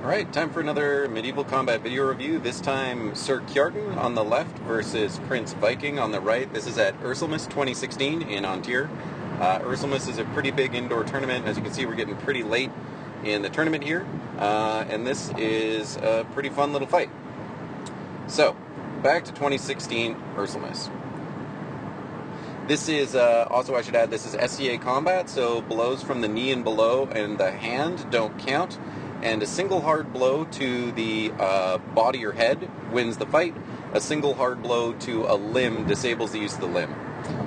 Alright, time for another medieval combat video review. This time Sir Kjartan on the left versus Prince Viking on the right. This is at Ursulmas 2016 in An Tir. Ursulmas is a pretty big indoor tournament. As you can see, we're getting pretty late in the tournament here. And this is a pretty fun little fight. So, back to 2016 Ursulmas. This is, also I should add, this is SCA combat, so blows from the knee and below and the hand don't count. And a single hard blow to the body or head wins the fight. A single hard blow to a limb disables the use of the limb.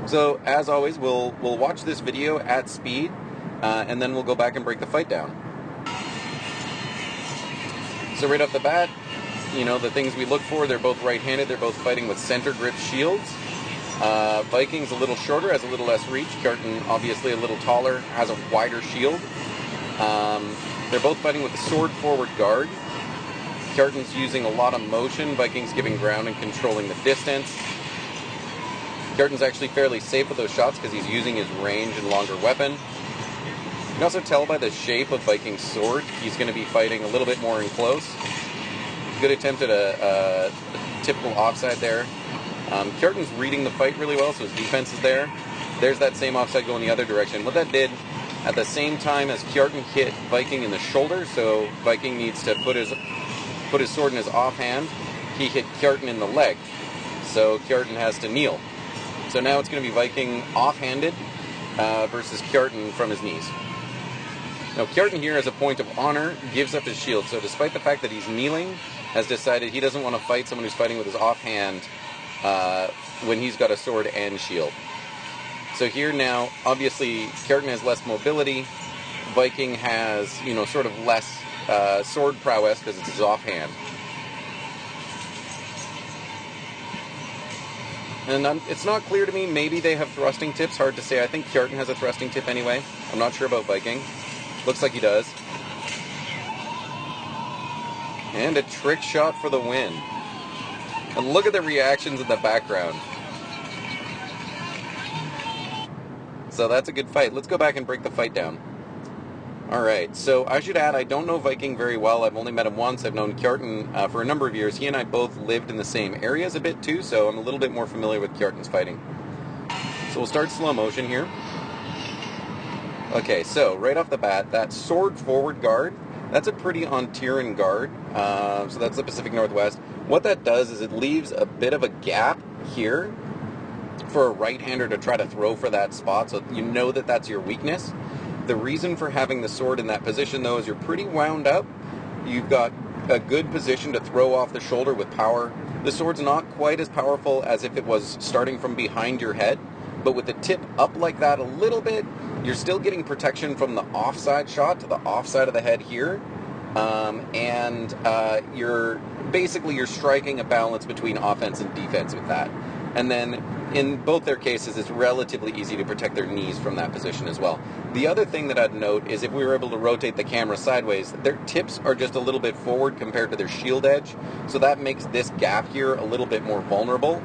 So, as always, we'll watch this video at speed, and then we'll go back and break the fight down. So right off the bat, you know, the things we look for, they're both right-handed, they're both fighting with center grip shields. Viking's a little shorter, has a little less reach. Kjartan, obviously a little taller, has a wider shield. They're both fighting with a sword forward guard. Kjartan's using a lot of motion. Viking's giving ground and controlling the distance. Kjartan's actually fairly safe with those shots because he's using his range and longer weapon. You can also tell by the shape of Viking's sword, he's going to be fighting a little bit more in close. Good attempt at a typical offside there. Kjartan's reading the fight really well, so his defense is there. There's that same offside going the other direction. What that did, at the same time as Kjartan hit Viking in the shoulder, so Viking needs to put his sword in his offhand, he hit Kjartan in the leg, so Kjartan has to kneel. So now it's going to be Viking offhanded versus Kjartan from his knees. Now Kjartan here, as a point of honor, gives up his shield, so despite the fact that he's kneeling, has decided he doesn't want to fight someone who's fighting with his offhand when he's got a sword and shield. So here now, obviously, Kjartan has less mobility. Viking has, you know, sort of less sword prowess because it's his offhand. And it's not clear to me, maybe they have thrusting tips, hard to say. I think Kjartan has a thrusting tip anyway. I'm not sure about Viking. Looks like he does. And a trick shot for the win. And look at the reactions in the background. So that's a good fight. Let's go back and break the fight down. Alright, so I should add, I don't know Viking very well. I've only met him once. I've known Kjartan for a number of years. He and I both lived in the same areas a bit too, so I'm a little bit more familiar with Kjartan's fighting. So we'll start slow motion here. Okay, so right off the bat, that sword forward guard, that's a pretty An Tir guard. So that's the Pacific Northwest. What that does is it leaves a bit of a gap here for a right-hander to try to throw for that spot, so you know that that's your weakness. The reason for having the sword in that position, though, is you're pretty wound up. You've got a good position to throw off the shoulder with power. The sword's not quite as powerful as if it was starting from behind your head, but with the tip up like that a little bit, you're still getting protection from the offside shot to the offside of the head here. You're striking a balance between offense and defense with that. And then in both their cases, it's relatively easy to protect their knees from that position as well. The other thing that I'd note is if we were able to rotate the camera sideways, their tips are just a little bit forward compared to their shield edge. So that makes this gap here a little bit more vulnerable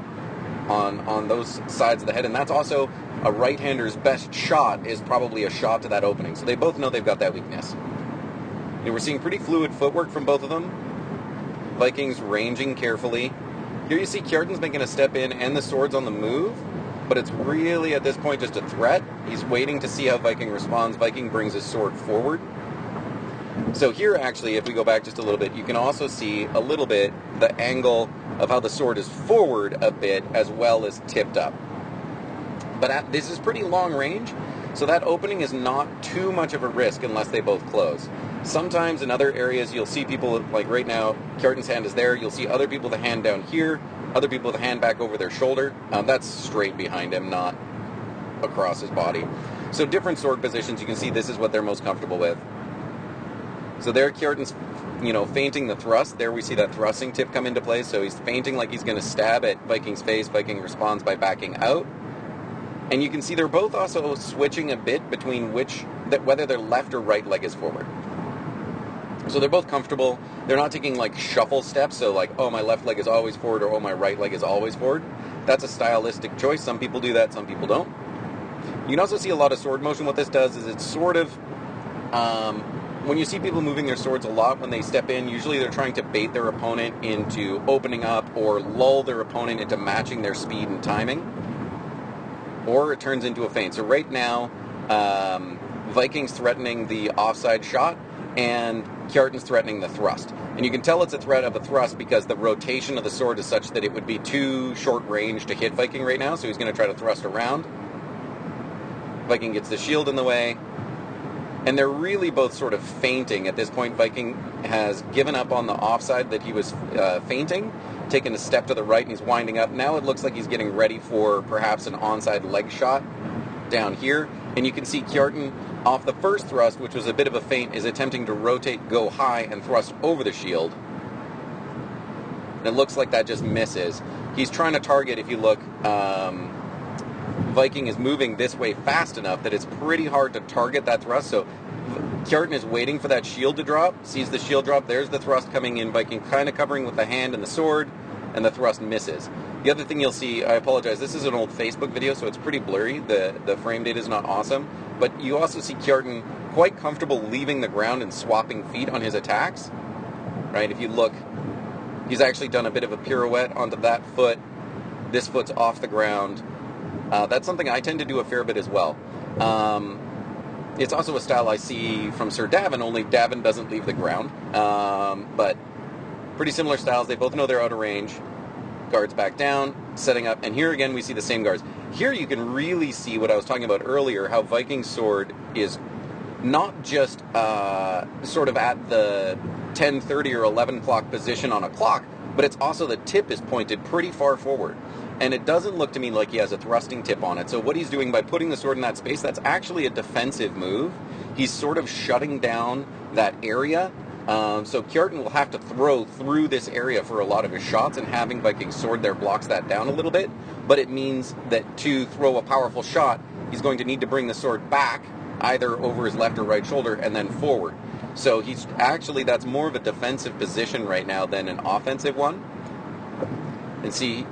on those sides of the head. And that's also a right-hander's best shot is probably a shot to that opening. So they both know they've got that weakness. And we're seeing pretty fluid footwork from both of them. Vikings ranging carefully. Here you see Kjartan's making a step in and the sword's on the move, but it's really at this point just a threat. He's waiting to see how Viking responds. Viking brings his sword forward. So here actually, if we go back just a little bit, you can also see a little bit the angle of how the sword is forward a bit as well as tipped up. But this is pretty long range, so that opening is not too much of a risk unless they both close. Sometimes in other areas you'll see people, like right now, Kjartan's hand is there, you'll see other people with the hand down here, other people with the hand back over their shoulder. That's straight behind him, not across his body. So different sword positions, you can see this is what they're most comfortable with. So there Kjartan's, you know, feinting the thrust. There we see that thrusting tip come into play, so he's feinting like he's going to stab at Viking's face. Viking responds by backing out. And you can see they're both also switching a bit between whether their left or right leg is forward. So they're both comfortable. They're not taking like shuffle steps, so like, oh, my left leg is always forward, or oh, my right leg is always forward. That's a stylistic choice. Some people do that, some people don't. You can also see a lot of sword motion. What this does is it's sort of when you see people moving their swords a lot when they step in, usually they're trying to bait their opponent into opening up or lull their opponent into matching their speed and timing, or it turns into a feint. So right now, Viking's threatening the offside shot, and Kjartan's threatening the thrust. And you can tell it's a threat of a thrust because the rotation of the sword is such that it would be too short range to hit Viking right now, so he's going to try to thrust around. Viking gets the shield in the way, and they're really both sort of feinting. At this point, Viking has given up on the offside that he was feinting, taken a step to the right, and he's winding up. Now it looks like he's getting ready for perhaps an onside leg shot down here. And you can see Kjartan, off the first thrust, which was a bit of a feint, is attempting to rotate, go high, and thrust over the shield. And it looks like that just misses. He's trying to target, if you look, Viking is moving this way fast enough that it's pretty hard to target that thrust. So Kjartan is waiting for that shield to drop, sees the shield drop, there's the thrust coming in, Viking kind of covering with the hand and the sword, and the thrust misses. The other thing you'll see, I apologize, this is an old Facebook video, so it's pretty blurry. The frame data is not awesome. But you also see Kjartan quite comfortable leaving the ground and swapping feet on his attacks. Right, if you look, he's actually done a bit of a pirouette onto that foot. This foot's off the ground. That's something I tend to do a fair bit as well. It's also a style I see from Sir Davin, only Davin doesn't leave the ground. But pretty similar styles. They both know they're out of range. Guards back down, setting up, and here again we see the same guards. Here you can really see what I was talking about earlier, how Viking's sword is not just sort of at the 10:30 or 11 o'clock position on a clock, but it's also the tip is pointed pretty far forward. And it doesn't look to me like he has a thrusting tip on it. So what he's doing by putting the sword in that space, that's actually a defensive move. He's sort of shutting down that area. So Kjartan will have to throw through this area for a lot of his shots, and having Viking's sword there blocks that down a little bit. But it means that to throw a powerful shot, he's going to need to bring the sword back, either over his left or right shoulder, and then forward. So he's actually, that's more of a defensive position right now than an offensive one. And see,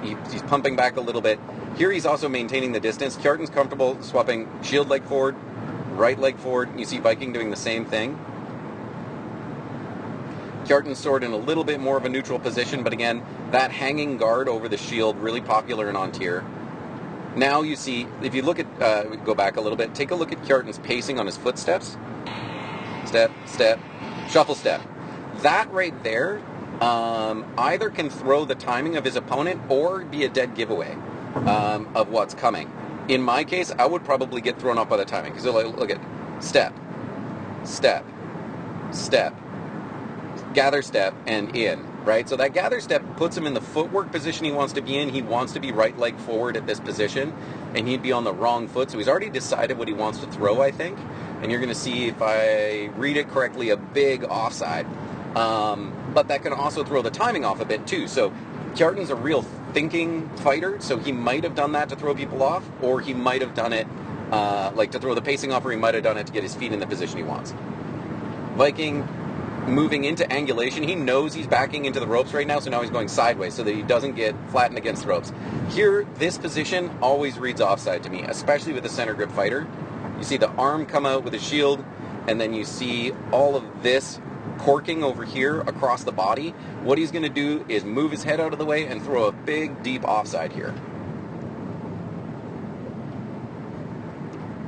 he's pumping back a little bit. Here he's also maintaining the distance. Kjartan's comfortable swapping shield leg forward, right leg forward. You see Viking doing the same thing. Kjartan's sword in a little bit more of a neutral position, but again, that hanging guard over the shield, really popular in An Tir. Now you see, if you look at, go back a little bit, take a look at Kjartan's pacing on his footsteps. Step, step, shuffle step. That right there either can throw the timing of his opponent or be a dead giveaway of what's coming. In my case, I would probably get thrown off by the timing, because look at step, step, step, gather step, and in, right? So that gather step puts him in the footwork position he wants to be in. He wants to be right leg forward at this position, and he'd be on the wrong foot. So he's already decided what he wants to throw, I think. And you're going to see, if I read it correctly, a big offside. But that can also throw the timing off a bit too. So Kjartan's a real thinking fighter, so he might have done that to throw people off, or he might have done it like to throw the pacing off, or he might have done it to get his feet in the position he wants. Viking moving into angulation. He knows he's backing into the ropes right now, so now he's going sideways so that he doesn't get flattened against the ropes. Here, this position always reads offside to me, especially with a center grip fighter. You see the arm come out with a shield, and then you see all of this corking over here across the body. What he's going to do is move his head out of the way and throw a big, deep offside here.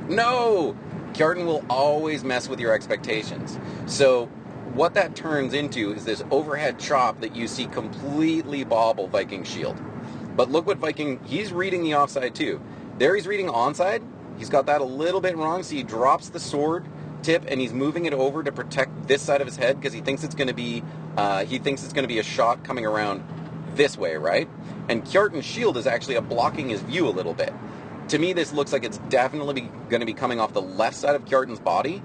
No! Kjartan will always mess with your expectations. So what that turns into is this overhead chop that you see completely bobble Viking's shield. But look what Viking, he's reading the offside too. There he's reading onside. He's got that a little bit wrong, so he drops the sword tip and he's moving it over to protect this side of his head because he thinks it's going to be a shot coming around this way, right? And Kjartan's shield is actually blocking his view a little bit. To me, this looks like it's definitely going to be coming off the left side of Kjartan's body.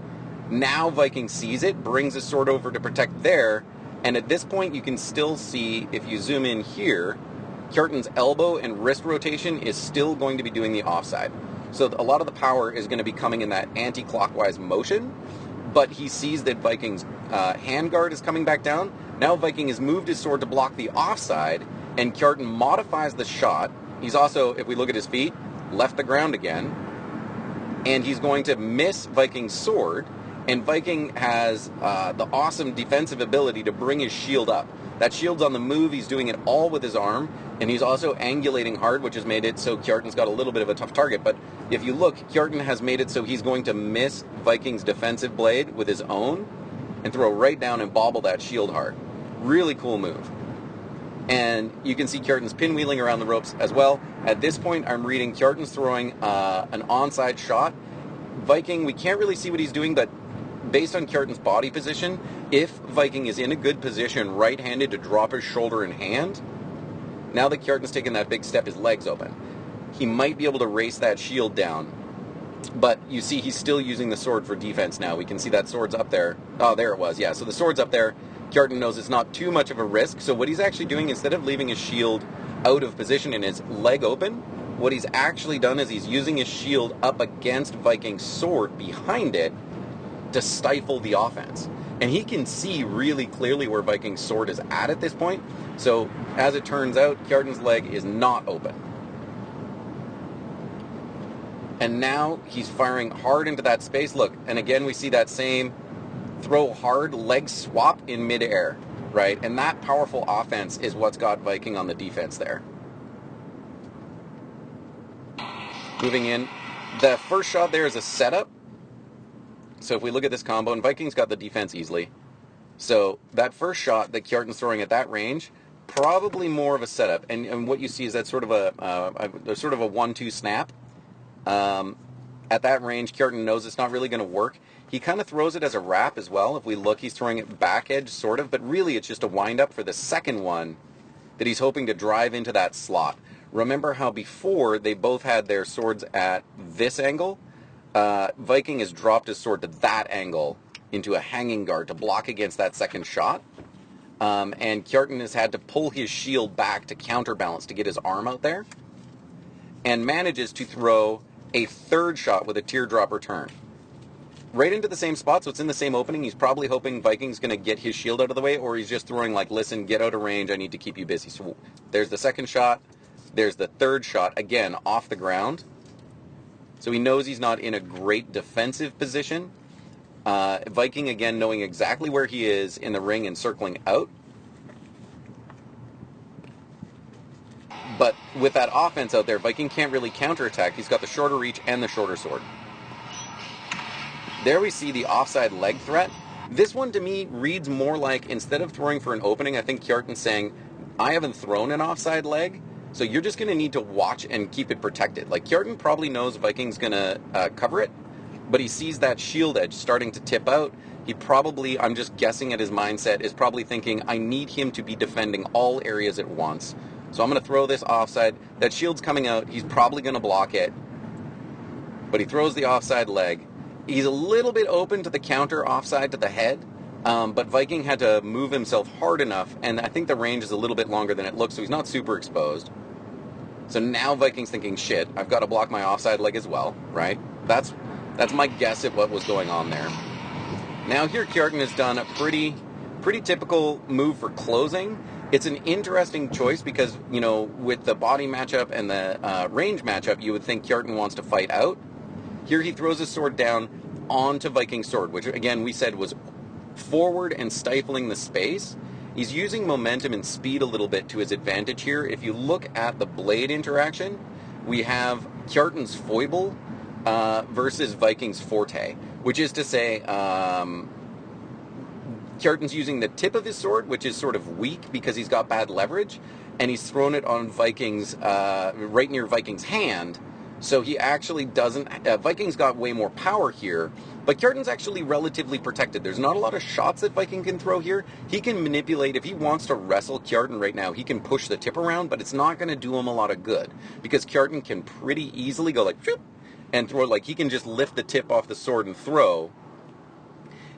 Now Viking sees it, brings his sword over to protect there, and at this point you can still see, if you zoom in here, Kjartan's elbow and wrist rotation is still going to be doing the offside. So a lot of the power is going to be coming in that anti-clockwise motion, but he sees that Viking's hand guard is coming back down. Now Viking has moved his sword to block the offside, and Kjartan modifies the shot. He's also, if we look at his feet, left the ground again, and he's going to miss Viking's sword, And Viking has the awesome defensive ability to bring his shield up. That shield's on the move, he's doing it all with his arm, and he's also angulating hard, which has made it so Kjartan's got a little bit of a tough target. But if you look, Kjartan has made it so he's going to miss Viking's defensive blade with his own and throw right down and bobble that shield hard. Really cool move. And you can see Kjartan's pinwheeling around the ropes as well. At this point, I'm reading Kjartan's throwing an onside shot. Viking, we can't really see what he's doing, but based on Kjartan's body position, if Viking is in a good position right-handed to drop his shoulder and hand, now that Kjartan's taken that big step, his leg's open. He might be able to race that shield down. But you see he's still using the sword for defense now. We can see that sword's up there. Oh, there it was, yeah. So the sword's up there. Kjartan knows it's not too much of a risk. So what he's actually doing, instead of leaving his shield out of position and his leg open, what he's actually done is he's using his shield up against Viking's sword behind it to stifle the offense. And he can see really clearly where Viking's sword is at this point. So, as it turns out, Kjartan's leg is not open. And now he's firing hard into that space. Look, and again we see that same throw hard, leg swap in midair, right? And that powerful offense is what's got Viking on the defense there. Moving in. The first shot there is a setup. So if we look at this combo, and Viking's got the defense easily. So that first shot that Kjartan's throwing at that range, probably more of a setup. And what you see is that sort of a 1-2 snap. At that range, Kjartan knows it's not really going to work. He kind of throws it as a wrap as well. If we look, he's throwing it back edge, sort of, but really it's just a wind-up for the second one that he's hoping to drive into that slot. Remember how before they both had their swords at this angle? Viking has dropped his sword to that angle into a hanging guard to block against that second shot. And Kjartan has had to pull his shield back to counterbalance to get his arm out there. And manages to throw a third shot with a teardrop return. Right into the same spot, so it's in the same opening. He's probably hoping Viking's going to get his shield out of the way, or he's just throwing like, listen, get out of range, I need to keep you busy. So there's the second shot, there's the third shot, again, off the ground. So he knows he's not in a great defensive position. Viking, again, knowing exactly where he is in the ring and circling out. But with that offense out there, Viking can't really counterattack. He's got the shorter reach and the shorter sword. There we see the offside leg threat. This one to me reads more like, instead of throwing for an opening, I think Kjartan's saying, I haven't thrown an offside leg, so you're just going to need to watch and keep it protected. Like, Kjartan probably knows Viking's going to cover it, but he sees that shield edge starting to tip out. He probably, I'm just guessing at his mindset, is probably thinking, I need him to be defending all areas at once. So I'm going to throw this offside. That shield's coming out. He's probably going to block it. But he throws the offside leg. He's a little bit open to the counter offside to the head. But Viking had to move himself hard enough. And I think the range is a little bit longer than it looks. So he's not super exposed. So now Viking's thinking, shit, I've got to block my offside leg as well. Right? That's my guess at what was going on there. Now here Kjartan has done a pretty typical move for closing. It's an interesting choice because, you know, with the body matchup and the range matchup, you would think Kjartan wants to fight out. Here he throws his sword down onto Viking's sword, which again we said was forward and stifling the space. He's using momentum and speed a little bit to his advantage here. If you look at the blade interaction, we have Kjartan's foible versus Viking's forte, which is to say, Kjartan's using the tip of his sword, which is sort of weak because he's got bad leverage, and he's thrown it on Viking's, right near Viking's hand, so he actually doesn't, Viking's got way more power here, but Kjartan's actually relatively protected. There's not a lot of shots that Viking can throw here. He can manipulate, if he wants to wrestle Kjartan right now, he can push the tip around, but it's not going to do him a lot of good, because Kjartan can pretty easily go like, and throw, like, he can just lift the tip off the sword and throw.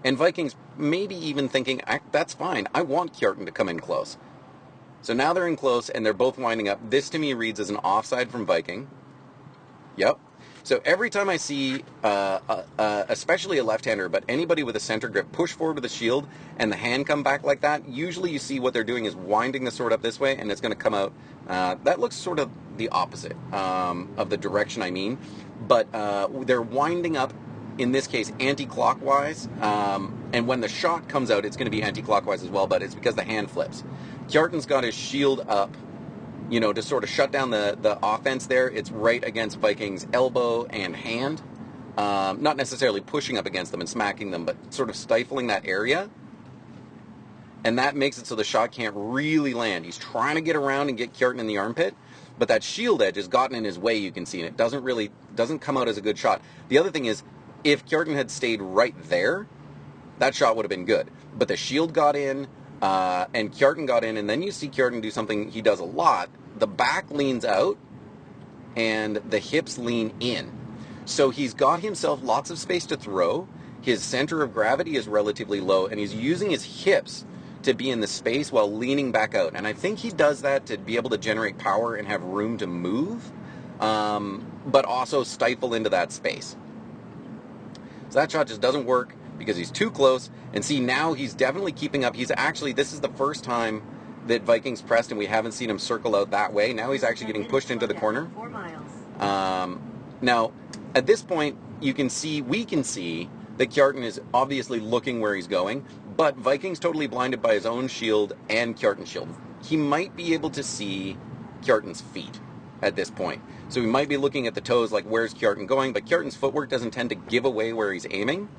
And Viking's maybe even thinking, that's fine, I want Kjartan to come in close. So now they're in close, and they're both winding up. This to me reads as an offside from Viking. Yep. So every time I see, especially a left-hander, but anybody with a center grip, push forward with a shield, and the hand come back like that, usually you see what they're doing is winding the sword up this way, and it's going to come out. That looks sort of the opposite of the direction I mean. But they're winding up in this case, anti-clockwise. And when the shot comes out, it's going to be anti-clockwise as well, but it's because the hand flips. Kjartan's got his shield up, to sort of shut down the offense there. It's right against Viking's elbow and hand. Not necessarily pushing up against them and smacking them, but sort of stifling that area. And that makes it so the shot can't really land. He's trying to get around and get Kjartan in the armpit, but that shield edge has gotten in his way, you can see, and it doesn't come out as a good shot. The other thing is, if Kjartan had stayed right there, that shot would have been good. But the shield got in, and Kjartan got in, and then you see Kjartan do something he does a lot. The back leans out, and the hips lean in. So he's got himself lots of space to throw. His center of gravity is relatively low, and he's using his hips to be in the space while leaning back out. And I think he does that to be able to generate power and have room to move, but also stifle into that space. So that shot just doesn't work because he's too close. And see, now he's definitely keeping up. This is the first time that Viking's pressed and we haven't seen him circle out that way. Now he's actually getting pushed into the corner. 4 miles. Now, at this point, we can see that Kjartan is obviously looking where he's going, but Viking's totally blinded by his own shield and Kjartan's shield. He might be able to see Kjartan's feet at this point. So we might be looking at the toes, like where's Kjartan going, but Kjartan's footwork doesn't tend to give away where he's aiming.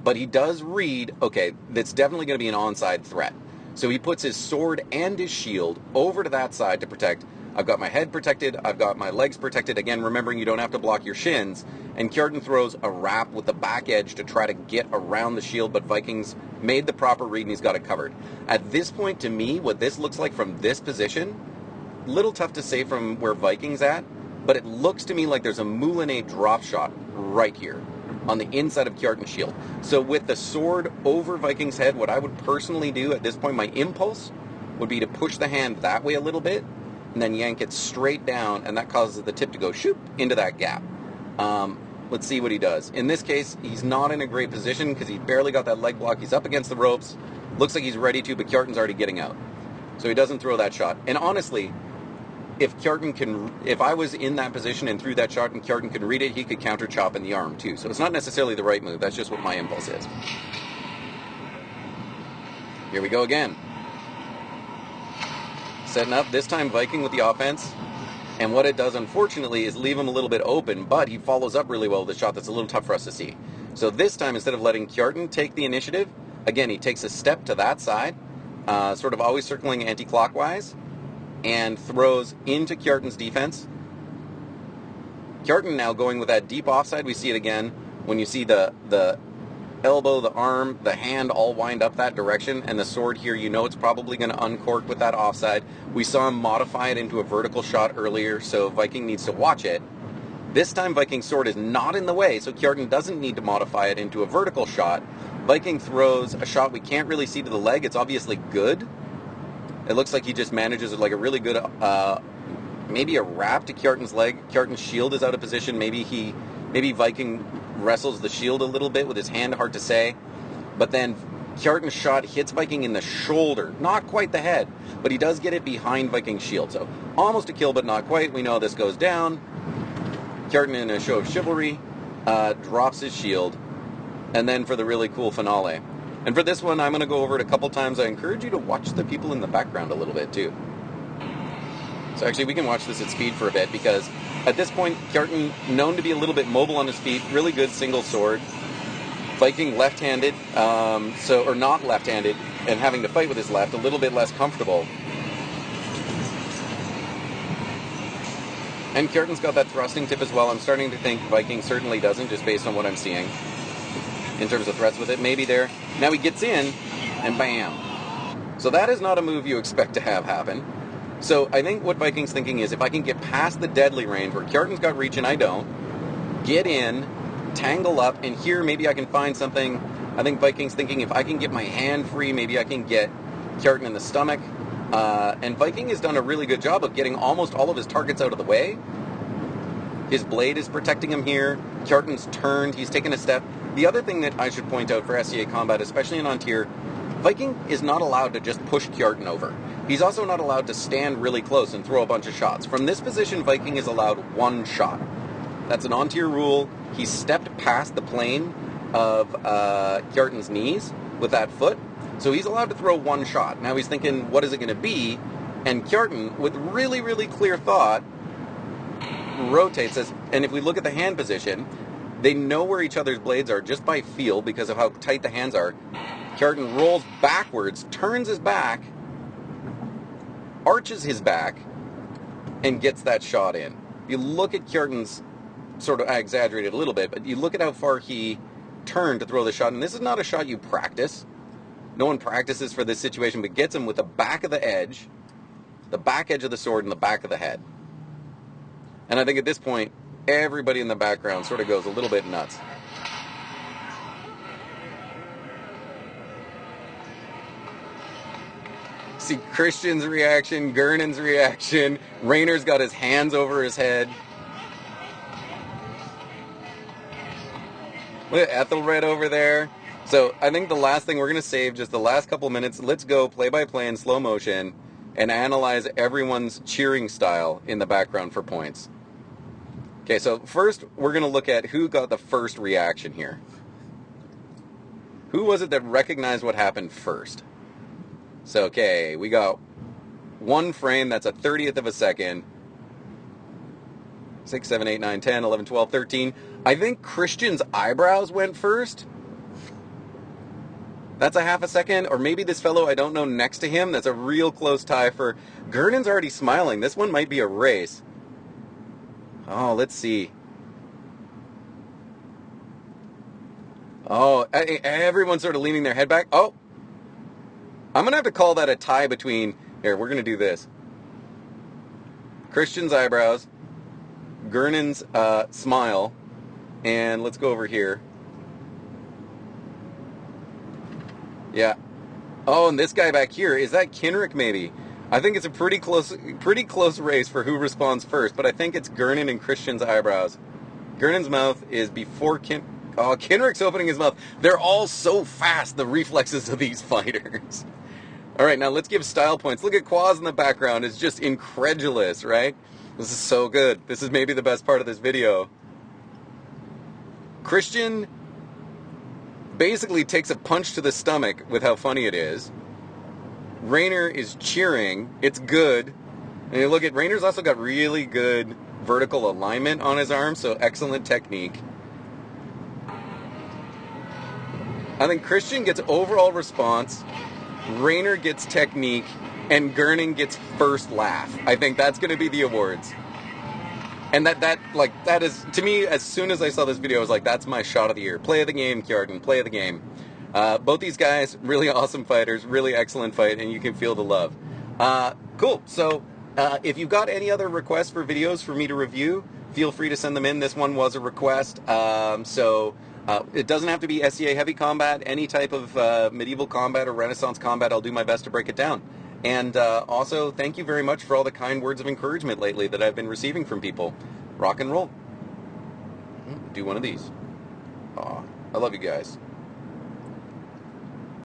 But he does read, okay, that's definitely going to be an onside threat. So he puts his sword and his shield over to that side to protect. I've got my head protected, I've got my legs protected. Again, remembering you don't have to block your shins. And Kjartan throws a wrap with the back edge to try to get around the shield, but Viking's made the proper read and he's got it covered. At this point, to me, what this looks like from this position, little tough to say from where Viking's at, but it looks to me like there's a Moulinet drop shot right here on the inside of Kjartan's shield. So with the sword over Viking's head, what I would personally do at this point, my impulse would be to push the hand that way a little bit and then yank it straight down, and that causes the tip to go shoop into that gap. Let's see what he does. In this case, he's not in a great position because he barely got that leg block. He's up against the ropes. Looks like he's ready to, but Kjartan's already getting out. So he doesn't throw that shot. And honestly, if I was in that position and threw that shot and Kjartan could read it, he could counter chop in the arm too. So it's not necessarily the right move. That's just what my impulse is. Here we go again. Setting up, this time Viking with the offense. And what it does, unfortunately, is leave him a little bit open, but he follows up really well with a shot that's a little tough for us to see. So this time, instead of letting Kjartan take the initiative, again, he takes a step to that side, sort of always circling anti-clockwise, and throws into Kjartan's defense. Kjartan now going with that deep offside. We see it again when you see the elbow, the arm, the hand all wind up that direction, and the sword here, it's probably going to uncork with that offside. We saw him modify it into a vertical shot earlier, so Viking needs to watch it. This time Viking's sword is not in the way, so Kjartan doesn't need to modify it into a vertical shot. Viking throws a shot we can't really see to the leg. It's obviously good. It looks like he just manages it like a really good, maybe a wrap to Kjartan's leg. Kjartan's shield is out of position. Maybe Viking wrestles the shield a little bit with his hand, hard to say. But then Kjartan's shot hits Viking in the shoulder, not quite the head, but he does get it behind Viking's shield. So almost a kill, but not quite. We know this goes down. Kjartan, in a show of chivalry, drops his shield. And then for the really cool finale. And for this one, I'm going to go over it a couple times. I encourage you to watch the people in the background a little bit, too. So actually, we can watch this at speed for a bit, because at this point, Kjartan, known to be a little bit mobile on his feet, really good single sword. Viking left-handed, or not left-handed, and having to fight with his left, a little bit less comfortable. And Kjartan's got that thrusting tip as well. I'm starting to think Viking certainly doesn't, just based on what I'm seeing in terms of threats with it. Maybe there. Now he gets in, and bam. So that is not a move you expect to have happen. So I think what Viking's thinking is, if I can get past the deadly range, where Kjartan's got reach and I don't, get in, tangle up, and here maybe I can find something. I think Viking's thinking, if I can get my hand free, maybe I can get Kjartan in the stomach. And Viking has done a really good job of getting almost all of his targets out of the way. His blade is protecting him here. Kjartan's turned. He's taken a step. The other thing that I should point out for SCA combat, especially in An Tir, Viking is not allowed to just push Kjartan over. He's also not allowed to stand really close and throw a bunch of shots. From this position, Viking is allowed one shot. That's an An Tir rule. He stepped past the plane of Kjartan's knees with that foot, so he's allowed to throw one shot. Now he's thinking, what is it going to be? And Kjartan, with really, really clear thought, rotates us. And if we look at the hand position, they know where each other's blades are just by feel because of how tight the hands are. Kjartan rolls backwards, turns his back, arches his back, and gets that shot in. You look at Kjartan's, sort of, I exaggerated a little bit, but you look at how far he turned to throw the shot, and this is not a shot you practice. No one practices for this situation, but gets him with the back of the edge, the back edge of the sword, and the back of the head. And I think at this point, everybody in the background sort of goes a little bit nuts. See Christian's reaction, Gernon's reaction. Rainer's got his hands over his head. Look at Ethelred over there. So I think the last thing we're going to save, just the last couple minutes, let's go play by play in slow motion and analyze everyone's cheering style in the background for points. Okay, so first we're going to look at who got the first reaction here. Who was it that recognized what happened first? So, okay, we got one frame, that's a 30th of a second. 6, 7, 8, 9, 10, 11, 12, 13. I think Christian's eyebrows went first. That's a half a second. Or maybe this fellow I don't know next to him. That's a real close tie for... Gernon's already smiling. This one might be a race. Oh, let's see. Oh, everyone's sort of leaning their head back. Oh! I'm going to have to call that a tie between... Here, we're going to do this. Christian's eyebrows. Gernon's smile. And let's go over here. Yeah. Oh, and this guy back here, is that Kinrick maybe? I think it's a pretty close race for who responds first, but I think it's Gernon and Christian's eyebrows. Gernon's mouth is before Kinrick's opening his mouth. They're all so fast, the reflexes of these fighters. All right, now let's give style points. Look at Quaz in the background. It's just incredulous, right? This is so good. This is maybe the best part of this video. Christian basically takes a punch to the stomach with how funny it is. Rainer is cheering. It's good. And you look at Rainer's also got really good vertical alignment on his arm, so excellent technique. I think Christian gets overall response, Rainer gets technique, and Gernon gets first laugh. I think that's going to be the awards. And that is, to me, as soon as I saw this video, I was like, that's my shot of the year. Play of the game, Kjartan. Play of the game. Both these guys, really awesome fighters, really excellent fight, and you can feel the love. Cool. So, if you've got any other requests for videos for me to review, feel free to send them in. This one was a request. It doesn't have to be SEA heavy combat. Any type of medieval combat or Renaissance combat, I'll do my best to break it down. And also, thank you very much for all the kind words of encouragement lately that I've been receiving from people. Rock and roll. Do one of these. Aw, I love you guys.